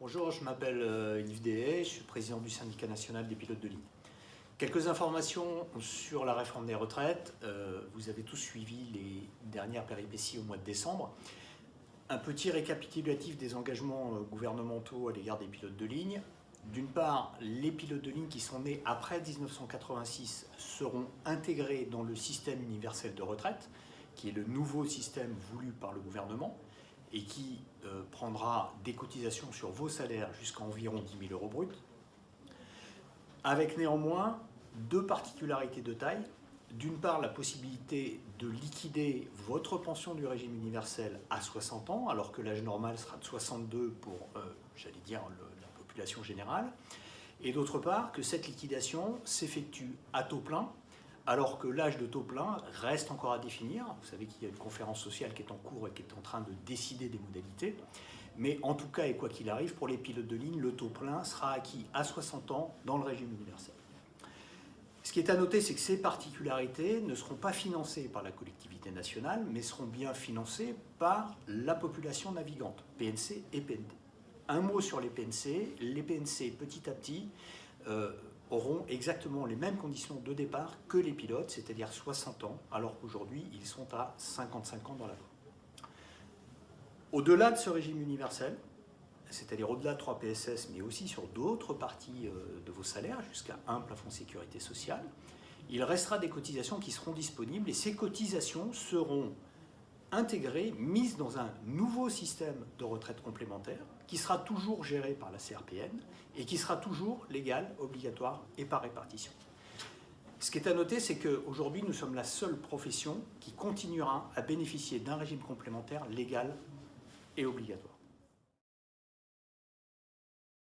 Bonjour, je m'appelle Yves Dehaye, je suis président du syndicat national des pilotes de ligne. Quelques informations sur la réforme des retraites. Vous avez tous suivi les dernières péripéties au mois de décembre. Un petit récapitulatif des engagements gouvernementaux à l'égard des pilotes de ligne. D'une part, les pilotes de ligne qui sont nés après 1986 seront intégrés dans le système universel de retraite, qui est le nouveau système voulu par le gouvernement et qui prendra des cotisations sur vos salaires jusqu'à environ 10 000 € bruts, avec néanmoins deux particularités de taille. D'une part, la possibilité de liquider votre pension du régime universel à 60 ans, alors que l'âge normal sera de 62 pour, j'allais dire, la population générale. Et d'autre part, que cette liquidation s'effectue à taux plein, alors que l'âge de taux plein reste encore à définir. Vous savez qu'il y a une conférence sociale qui est en cours et qui est en train de décider des modalités. Mais en tout cas, et quoi qu'il arrive, pour les pilotes de ligne, le taux plein sera acquis à 60 ans dans le régime universel. Ce qui est à noter, c'est que ces particularités ne seront pas financées par la collectivité nationale, mais seront bien financées par la population navigante, PNC et PNT. Un mot sur les PNC. Les PNC, petit à petit, auront exactement les mêmes conditions de départ que les pilotes, c'est-à-dire 60 ans, alors qu'aujourd'hui, ils sont à 55 ans dans la loi. Au-delà de ce régime universel, c'est-à-dire au-delà de 3 PSS, mais aussi sur d'autres parties de vos salaires, jusqu'à un plafond de sécurité sociale, il restera des cotisations qui seront disponibles et ces cotisations seront intégrées, mises dans un nouveau système de retraite complémentaire qui sera toujours géré par la CRPN et qui sera toujours légal, obligatoire et par répartition. Ce qui est à noter, c'est qu'aujourd'hui, nous sommes la seule profession qui continuera à bénéficier d'un régime complémentaire légal et obligatoire.